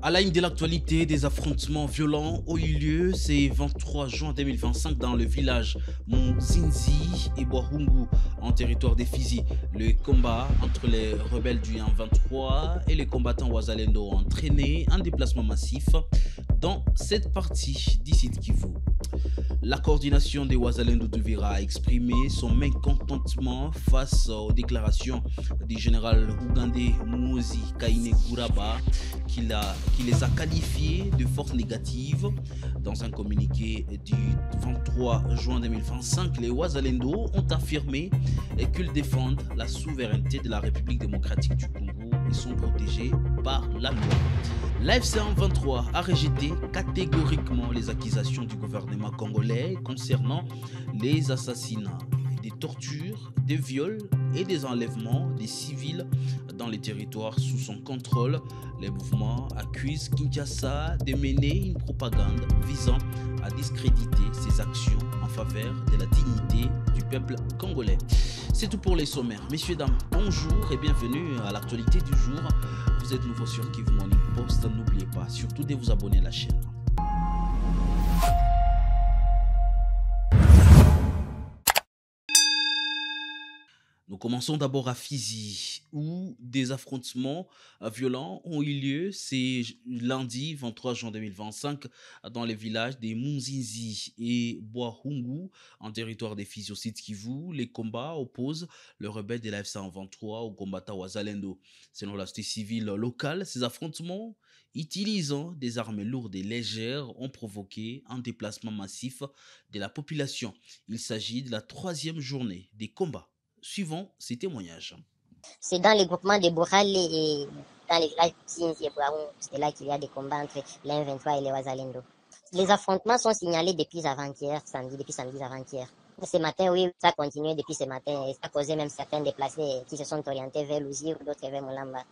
À la une de l'actualité, des affrontements violents ont eu lieu ce 23 juin 2025 dans le village Muzinzi et Boahungu en territoire des Fizi. Le combat entre les rebelles du 1-23 et les combattants Wazalendo ont entraîné un déplacement massif dans cette partie d'ici Kivu. La coordination des Wazalendo d'Uvira a exprimé son mécontentement face aux déclarations du général ougandais Muhoozi Kainerugaba qui les a qualifiés de forces négatives. Dans un communiqué du 23 juin 2025, les Wazalendo ont affirmé qu'ils défendent la souveraineté de la République démocratique du Congo et sont protégés par la loi. L'AFC 23 a rejeté catégoriquement les accusations du gouvernement congolais concernant les assassinats, des tortures, des viols et des enlèvements des civils dans les territoires sous son contrôle. Les mouvements accusent Kinshasa de mener une propagande visant à discréditer ses actions en faveur de la dignité du peuple congolais. C'est tout pour les sommaires. Messieurs, dames, bonjour et bienvenue à l'actualité du jour. Vous êtes nouveau sur Kivu Morning Post, n'oubliez pas surtout de vous abonner à la chaîne. Nous commençons d'abord à Fizi, où des affrontements violents ont eu lieu. C'est lundi 23 juin 2025 dans les villages des Muzinzi et Boahungu, en territoire des Fizi au sud Kivu. Les combats opposent le rebelle de l'AFC 23 au combattant Wazalendo. Selon la société civile locale, ces affrontements utilisant des armes lourdes et légères ont provoqué un déplacement massif de la population. Il s'agit de la troisième journée des combats. Suivant ces témoignages. C'est dans les groupements de Bourale et dans les villages Muzinzi et Boahungu, c'est là qu'il y a des combats entre les M23 et les Wazalendo. Les affrontements sont signalés depuis avant-hier, depuis samedi avant-hier. Ce matin, oui, ça continue depuis ce matin et ça a causé même certains déplacés qui se sont orientés vers Louzi ou d'autres vers Moulamba.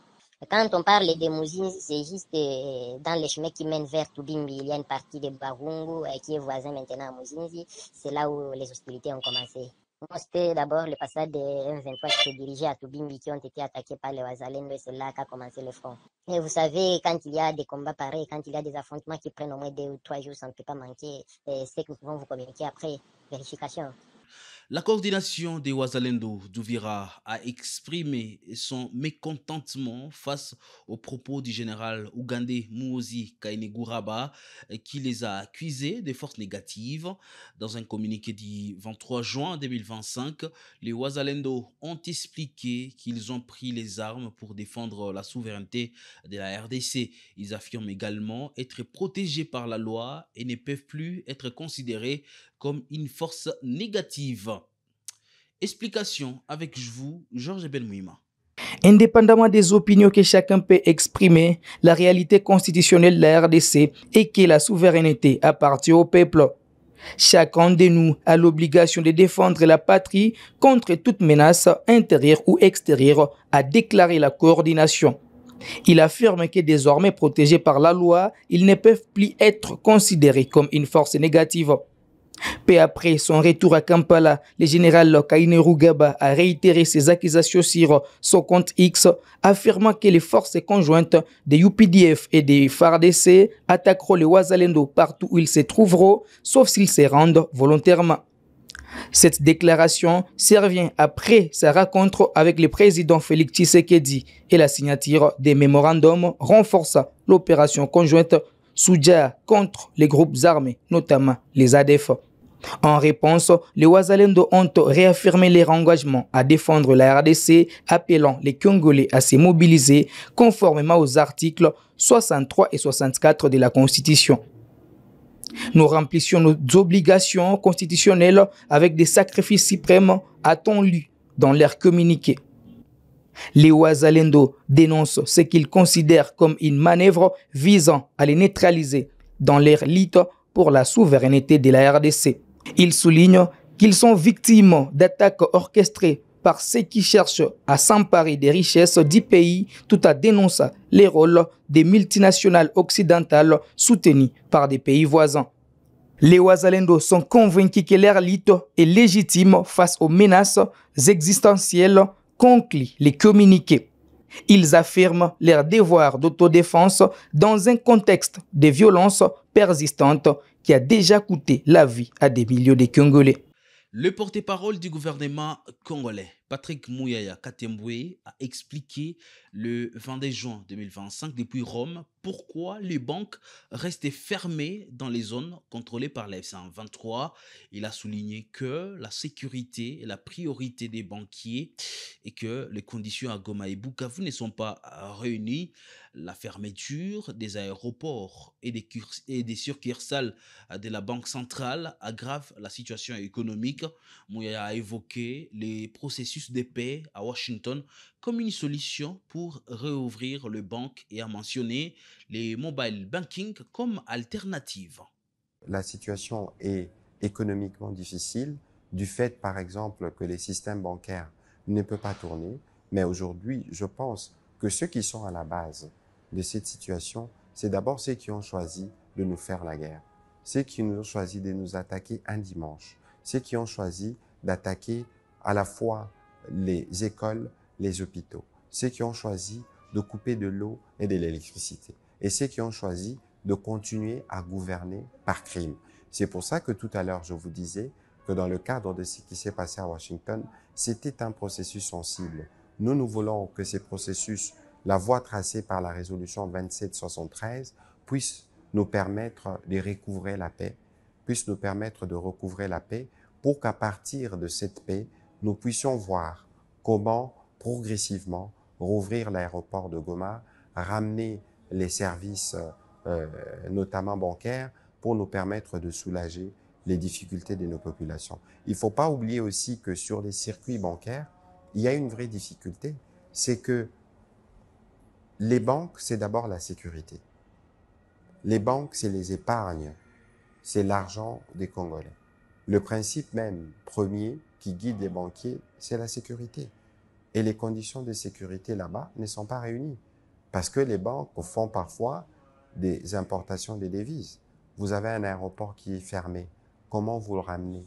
Quand on parle de Muzinzi, c'est juste dans les chemins qui mènent vers Tubimbi. Il y a une partie de Boahungu qui est voisin maintenant à Muzinzi. C'est là où les hostilités ont commencé. C'était d'abord le passage des M23 qui se dirigeaient à Tubimbi qui ont été attaqués par les Wazalendo et c'est là qu'a commencé le front. Et vous savez, quand il y a des combats pareils, quand il y a des affrontements qui prennent au moins 2 ou 3 jours, ça ne peut pas manquer. C'est que nous pouvons vous communiquer après vérification. La coordination des Wazalendo d'Uvira a exprimé son mécontentement face aux propos du général ougandais Muhoozi Kainerugaba qui les a accusés de forces négatives. Dans un communiqué du 23 juin 2025, les Wazalendo ont expliqué qu'ils ont pris les armes pour défendre la souveraineté de la RDC. Ils affirment également être protégés par la loi et ne peuvent plus être considérés comme une force négative. Explication avec vous, Georges Benmouima. Indépendamment des opinions que chacun peut exprimer, la réalité constitutionnelle de la RDC est que la souveraineté appartient au peuple. Chacun de nous a l'obligation de défendre la patrie contre toute menace intérieure ou extérieure, a déclaré la coordination. Il affirme que désormais protégés par la loi, ils ne peuvent plus être considérés comme une force négative. Peu après son retour à Kampala, le général Kainerugaba a réitéré ses accusations sur son compte X, affirmant que les forces conjointes des UPDF et des FARDC attaqueront les Wazalendo partout où ils se trouveront, sauf s'ils se rendent volontairement. Cette déclaration survient après sa rencontre avec le président Félix Tshisekedi et la signature des mémorandums renforçant l'opération conjointe Soudja contre les groupes armés, notamment les ADF. En réponse, les Wazalendo ont réaffirmé leur engagement à défendre la RDC, appelant les Congolais à se mobiliser conformément aux articles 63 et 64 de la Constitution. Nous remplissons nos obligations constitutionnelles avec des sacrifices suprêmes, a-t-on lu dans leur communiqué. Les Wazalendo dénoncent ce qu'ils considèrent comme une manœuvre visant à les neutraliser dans leur lutte pour la souveraineté de la RDC. Ils soulignent qu'ils sont victimes d'attaques orchestrées par ceux qui cherchent à s'emparer des richesses du pays tout en dénonçant les rôles des multinationales occidentales soutenues par des pays voisins. Les Wazalendo sont convaincus que leur lutte est légitime face aux menaces existentielles, concluent les communiqués. Ils affirment leur devoir d'autodéfense dans un contexte de violence persistante qui a déjà coûté la vie à des millions de Congolais. Le porte-parole du gouvernement congolais, Patrick Mouyaya Katembwe, a expliqué le 22 juin 2025 depuis Rome pourquoi les banques restaient fermées dans les zones contrôlées par la F-123. Il a souligné que la sécurité est la priorité des banquiers et que les conditions à Goma et Bukavu ne sont pas réunies. La fermeture des aéroports et des succursales de la Banque centrale aggrave la situation économique. Mouyaya a évoqué les processus de paix à Washington comme une solution pour réouvrir le banque et a mentionné les mobile banking comme alternative. La situation est économiquement difficile du fait, par exemple, que les systèmes bancaires ne peuvent pas tourner. Mais aujourd'hui, je pense que ceux qui sont à la base de cette situation, c'est d'abord ceux qui ont choisi de nous faire la guerre. Ceux qui ont choisi de nous attaquer un dimanche. Ceux qui ont choisi d'attaquer à la fois les écoles, les hôpitaux. Ceux qui ont choisi de couper de l'eau et de l'électricité. Et ceux qui ont choisi de continuer à gouverner par crime. C'est pour ça que tout à l'heure, je vous disais que dans le cadre de ce qui s'est passé à Washington, c'était un processus sensible. Nous voulons que ces processus, la voie tracée par la résolution 2773, puisse nous permettre de recouvrer la paix, puisse nous permettre de recouvrer la paix pour qu'à partir de cette paix, nous puissions voir comment progressivement rouvrir l'aéroport de Goma, ramener les services notamment bancaires, pour nous permettre de soulager les difficultés de nos populations. Il ne faut pas oublier aussi que sur les circuits bancaires, il y a une vraie difficulté, c'est que les banques, c'est d'abord la sécurité. Les banques, c'est les épargnes, c'est l'argent des Congolais. Le principe même premier qui guide les banquiers, c'est la sécurité. Et les conditions de sécurité là-bas ne sont pas réunies. Parce que les banques font parfois des importations de devises. Vous avez un aéroport qui est fermé. Comment vous le ramenez?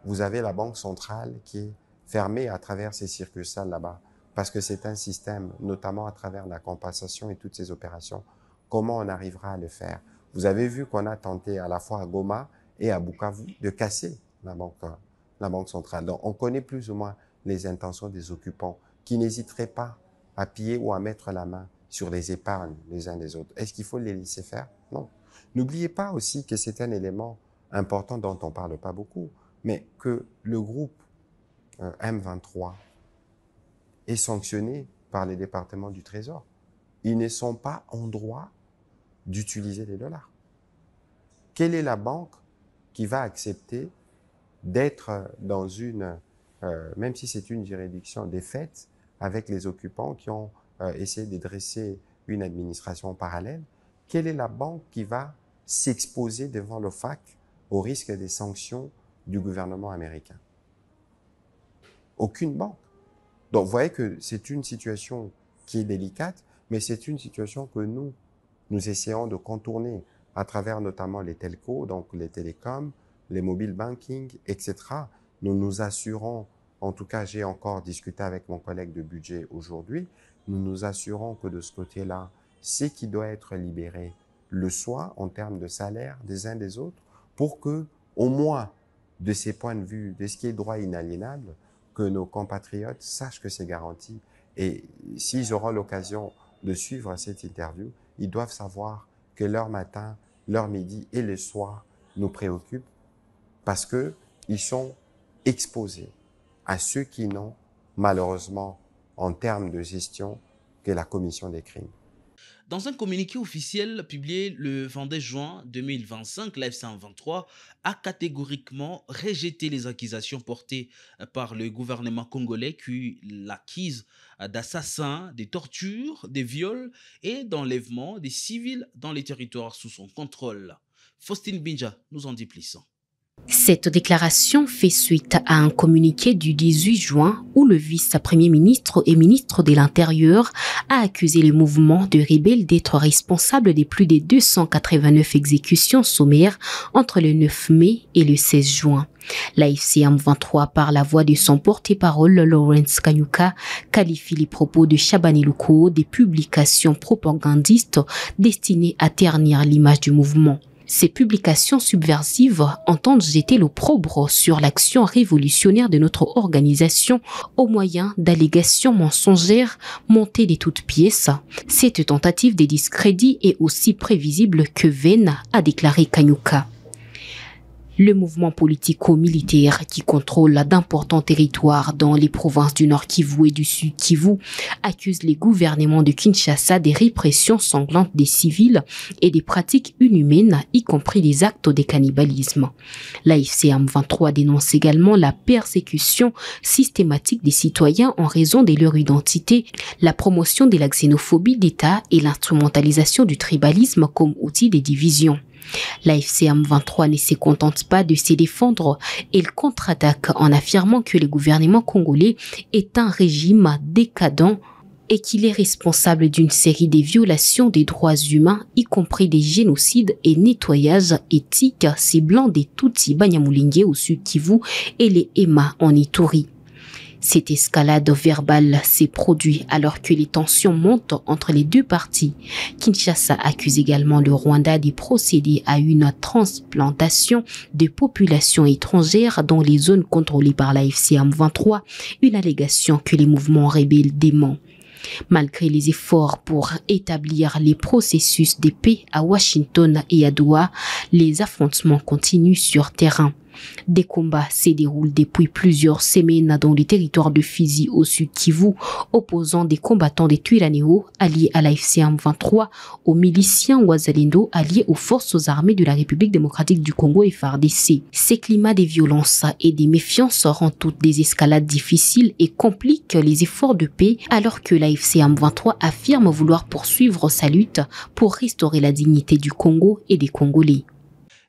Vous avez la banque centrale qui est fermée à travers ces succursales là-bas. Parce que c'est un système, notamment à travers la compensation et toutes ces opérations. Comment on arrivera à le faire? Vous avez vu qu'on a tenté à la fois à Goma et à Bukavu de casser la banque centrale. Donc on connaît plus ou moins les intentions des occupants qui n'hésiteraient pas à piller ou à mettre la main sur les épargnes les uns des autres. Est-ce qu'il faut les laisser faire? Non. N'oubliez pas aussi que c'est un élément important dont on ne parle pas beaucoup, mais que le groupe M23 est sanctionné par les départements du Trésor. Ils ne sont pas en droit d'utiliser les dollars. Quelle est la banque qui va accepter d'être dans une, même si c'est une juridiction défaite, avec les occupants qui ont essayé de dresser une administration parallèle? Quelle est la banque qui va s'exposer devant le FAC au risque des sanctions du gouvernement américain? Aucune banque. Donc, vous voyez que c'est une situation qui est délicate, mais c'est une situation que nous essayons de contourner à travers notamment les telcos, donc les télécoms, les mobile banking, etc. Nous nous assurons, en tout cas j'ai encore discuté avec mon collègue de budget aujourd'hui, nous nous assurons que de ce côté-là, ce qui doit être libéré le soit en termes de salaire des uns des autres, pour que, au moins, de ces points de vue, de ce qui est droit inaliénable, que nos compatriotes sachent que c'est garanti. Et s'ils auront l'occasion de suivre cette interview, ils doivent savoir que leur matin, leur midi et le soir nous préoccupent parce que ils sont exposés à ceux qui n'ont, malheureusement, en termes de gestion, que la commission des crimes. Dans un communiqué officiel publié le 22 juin 2025, la F-123 a catégoriquement rejeté les accusations portées par le gouvernement congolais qui l'accuse d'assassin, de torture, de viols et d'enlèvement des civils dans les territoires sous son contrôle. Faustine Binja nous en dit plus. Cette déclaration fait suite à un communiqué du 18 juin où le vice-premier ministre et ministre de l'Intérieur a accusé le mouvement de rebelles d'être responsable des plus de 289 exécutions sommaires entre le 9 mai et le 16 juin. L'AFC M23, par la voix de son porte-parole Lawrence Kanyuka, qualifie les propos de Shabani Luko des publications propagandistes destinées à ternir l'image du mouvement. Ces publications subversives entendent jeter l'opprobre sur l'action révolutionnaire de notre organisation au moyen d'allégations mensongères montées de toutes pièces. Cette tentative de discrédit est aussi prévisible que vaine, a déclaré Kanyuka. Le mouvement politico-militaire qui contrôle d'importants territoires dans les provinces du Nord Kivu et du Sud Kivu accuse les gouvernements de Kinshasa des répressions sanglantes des civils et des pratiques inhumaines, y compris des actes de cannibalisme. L'AFC M23 dénonce également la persécution systématique des citoyens en raison de leur identité, la promotion de la xénophobie d'État et l'instrumentalisation du tribalisme comme outil de division. L'AFC M23 ne se contente pas de se défendre, elle contre-attaque en affirmant que le gouvernement congolais est un régime décadent et qu'il est responsable d'une série de violations des droits humains, y compris des génocides et nettoyages éthiques ciblant des Tutsi Banyamulenge au Sud Kivu et les Hema en Ituri. Cette escalade verbale s'est produite alors que les tensions montent entre les deux parties. Kinshasa accuse également le Rwanda de procéder à une transplantation de populations étrangères dans les zones contrôlées par l'AFC M23, une allégation que les mouvements rebelles dément. Malgré les efforts pour établir les processus de paix à Washington et à Doha, les affrontements continuent sur terrain. Des combats se déroulent depuis plusieurs semaines dans les territoires de Fizi au Sud Kivu, opposant des combattants des Twirwaneho alliés à l'AFC M23 aux miliciens Wazalendo alliés aux forces armées de la République démocratique du Congo FARDC. Ces climats de violence et de méfiance rendent toutes des escalades difficiles et compliquent les efforts de paix alors que l'AFC M23 affirme vouloir poursuivre sa lutte pour restaurer la dignité du Congo et des Congolais.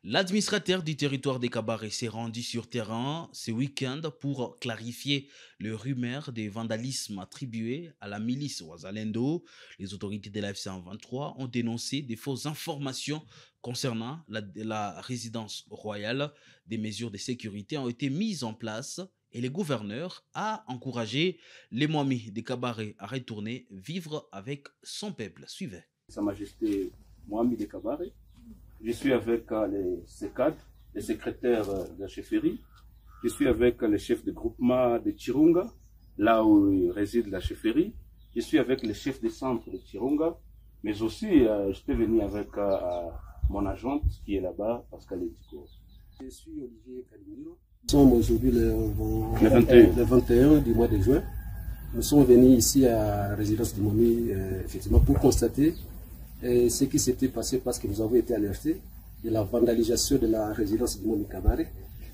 L'administrateur du territoire des Kabaré s'est rendu sur terrain ce week-end pour clarifier le rumeur de vandalisme attribué à la milice Wazalendo. Les autorités de l'AFC M23 ont dénoncé des fausses informations concernant la résidence royale. Des mesures de sécurité ont été mises en place et le gouverneur a encouragé les Mwami des Kabaré à retourner vivre avec son peuple. Suivez. Sa Majesté Mwami des Kabaré. Je suis avec les CECAD, les secrétaires de la chefferie. Je suis avec le chef de groupement de Chirunga, là où réside la chefferie. Je suis avec le chef de centre de Chirunga. Mais aussi, je peux venir avec mon agente qui est là-bas, Pascal Etiko. Je suis Olivier Kalimiro. Nous sommes aujourd'hui le 21 du mois de juin. Nous sommes venus ici à la résidence du Mwami, effectivement, pour constater ce qui s'était passé parce que nous avons été alertés de la vandalisation de la résidence du Mwami Kabaré,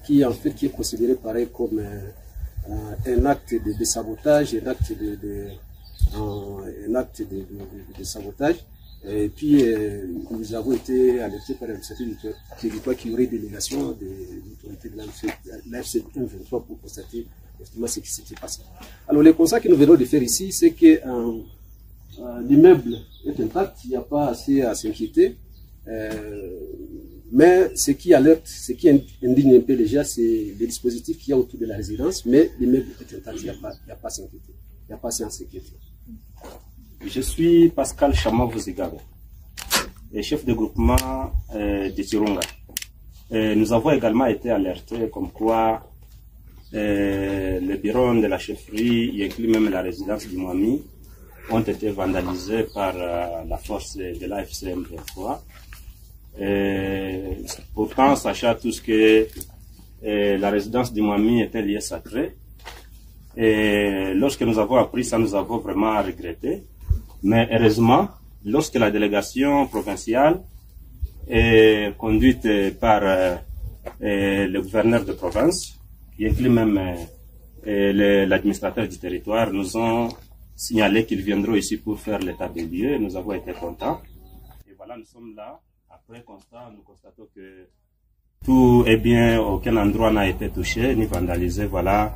qui est considéré pareil comme un acte de sabotage, un acte de sabotage. Et puis nous avons été alertés par un certain territoire qui aurait délégation de l'autorité de l'AFC M23 pour constater effectivement ce qui s'était passé. Alors le constat que nous venons de faire ici, c'est que l'immeuble est intact, il n'y a pas assez à s'inquiéter. Mais ce qui alerte, ce qui indigne un peu les gens, c'est les dispositifs qu'il y a autour de la résidence, mais l'immeuble est intact, il n'y a pas à s'inquiéter. Il n'y a pas assez à s'inquiéter. Je suis Pascal Chamavouzigabe, chef de groupement de Chirunga. Nous avons également été alertés comme quoi le bureau de la chefferie, y inclut même la résidence du Mwami, ont été vandalisés par la force de l'AFC M23. Pourtant, sachant tous que la résidence du Mwami était liée sacrée, et lorsque nous avons appris ça, nous avons vraiment regretté. Mais heureusement, lorsque la délégation provinciale est conduite par le gouverneur de province, qui inclut même l'administrateur du territoire, nous ont signalé qu'ils viendront ici pour faire l'état des lieux. Nous avons été contents. Et voilà, nous sommes là. Après constat, nous constatons que Tout est bien, aucun endroit n'a été touché ni vandalisé, voilà.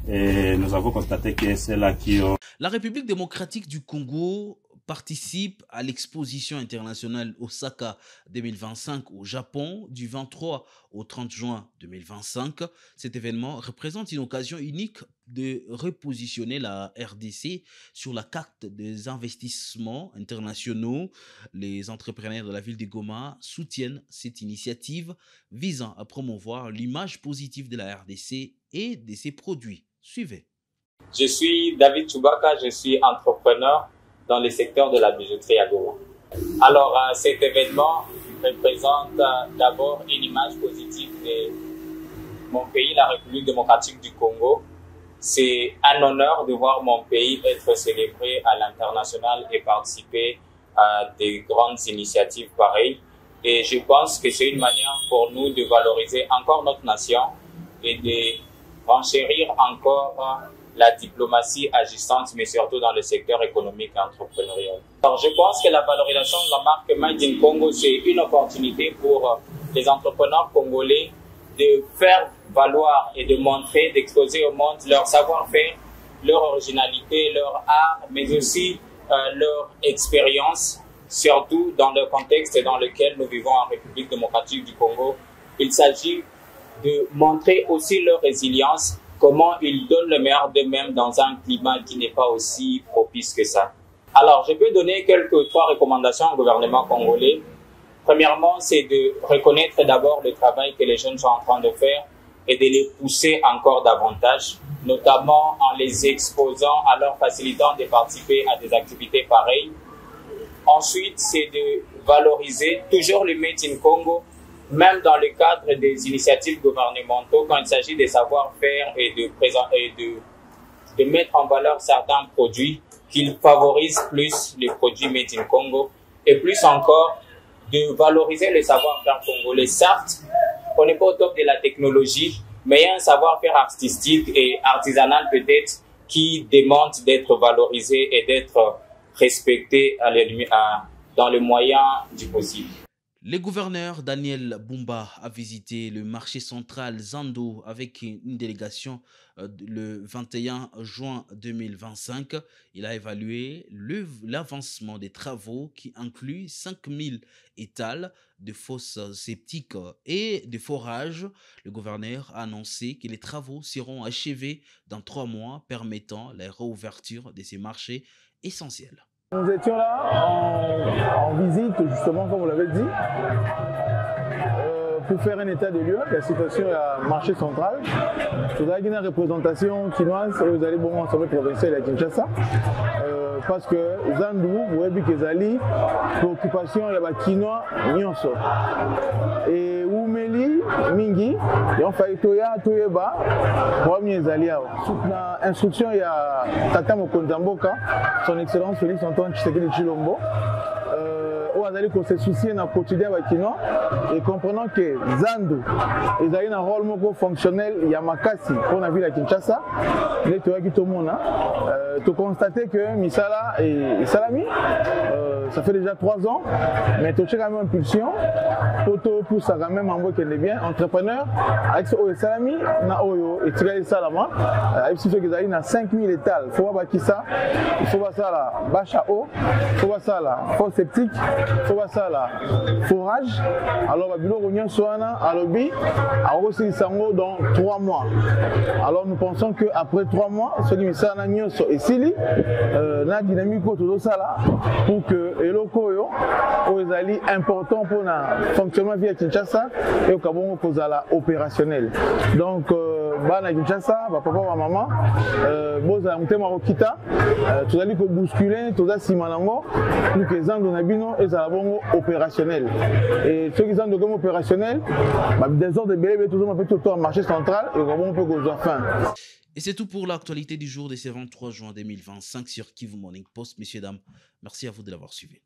Et nous avons constaté que c'est là qui ont... La République démocratique du Congo participe à l'exposition internationale Osaka 2025 au Japon du 23 au 30 juin 2025. Cet événement représente une occasion unique de repositionner la RDC sur la carte des investissements internationaux. Les entrepreneurs de la ville de Goma soutiennent cette initiative visant à promouvoir l'image positive de la RDC et de ses produits. Suivez. Je suis David Chubaka, je suis entrepreneur dans le secteur de la bijouterie à Goma. Alors, cet événement représente d'abord une image positive de mon pays, la République démocratique du Congo. C'est un honneur de voir mon pays être célébré à l'international et participer à des grandes initiatives pareilles. Et je pense que c'est une manière pour nous de valoriser encore notre nation et de renchérir encore la diplomatie agissante, mais surtout dans le secteur économique et entrepreneurial. Alors, je pense que la valorisation de la marque Made in Congo, c'est une opportunité pour les entrepreneurs congolais de faire valoir et de montrer, d'exposer au monde leur savoir-faire, leur originalité, leur art, mais aussi leur expérience, surtout dans le contexte dans lequel nous vivons en République démocratique du Congo. Il s'agit de montrer aussi leur résilience, comment ils donnent le meilleur d'eux-mêmes dans un climat qui n'est pas aussi propice que ça. Alors, je peux donner trois recommandations au gouvernement congolais. Premièrement, c'est de reconnaître d'abord le travail que les jeunes sont en train de faire et de les pousser encore davantage, notamment en les exposant, en leur facilitant de participer à des activités pareilles. Ensuite, c'est de valoriser toujours le Made in Congo, même dans le cadre des initiatives gouvernementaux, quand il s'agit de savoir-faire et de mettre en valeur certains produits, qu'ils favorisent plus les produits Made in Congo, et plus encore de valoriser le savoir-faire congolais. Certes, on n'est pas au top de la technologie, mais il y a un savoir-faire artistique et artisanal peut-être qui demande d'être valorisé et d'être respecté dans les moyens du possible. Le gouverneur Daniel Bumba a visité le marché central Zando avec une délégation le 21 juin 2025. Il a évalué l'avancement des travaux qui incluent 5000 étals de fosses septiques et de forages. Le gouverneur a annoncé que les travaux seront achevés dans 3 mois, permettant la réouverture de ces marchés essentiels. Nous étions là en visite, justement, comme vous l'avez dit, pour faire un état de lieu, la situation à marché central. Vous avez une représentation chinoise, vous allez bon ensemble provincial à Kinshasa. Parce que Zandou, vous voyez que Zali, préoccupation, il y a des Chinois, Nyonso. Et Oumeli, Mingi, ils ont fait Toya, Toyeba, premier Zali. Dans l'instruction, il y a Tata Mokonzamboka, son excellence Félix Antoine Tshisekedi Tshilombo. Vous allez se soucier dans le quotidien avec Chinois et comprenant que Zando, ils ont un rôle fonctionnel, il y a Makasi pour la ville à Kinshasa. Tu constates que Misala et Salami, ça fait déjà 3 ans, mais tu as quand même impulsion, pour ça quand même en voie qu'elle est bien, entrepreneur, avec ce Salami, na Oyo et Tigali Salama, avec ce qu'ils ont 5000 étals, il faut voir qui ça, il faut voir ça la bâche à eau, il faut voir ça la fosse septique, il faut voir ça la forage. Alors, Babylon Rognon Soana, à l'obbi, à Rossi Sango dans 3 mois. Alors, nous pensons qu'après 3 mois, ce qui est na Nyonso et Sili, na dynamique autour de ça là, pour que les locaux soient importants pour le fonctionnement via Kinshasa et au Kabongo pour la opérationnel. Donc, Bana Kinshasa, papa, maman, boza mutema okita, tu allez bousculer, tu allez simanango, pour que Zando Nabino et Zalabongo opérationnel. Et ceux qui sont de opérationnel, des ordres de bébé, toujours un peu tout le marché central et on peut go fin. Et c'est tout pour l'actualité du jour de ce 23 juin 2025 sur Kivu Morning Post. Messieurs, dames, merci à vous de l'avoir suivi.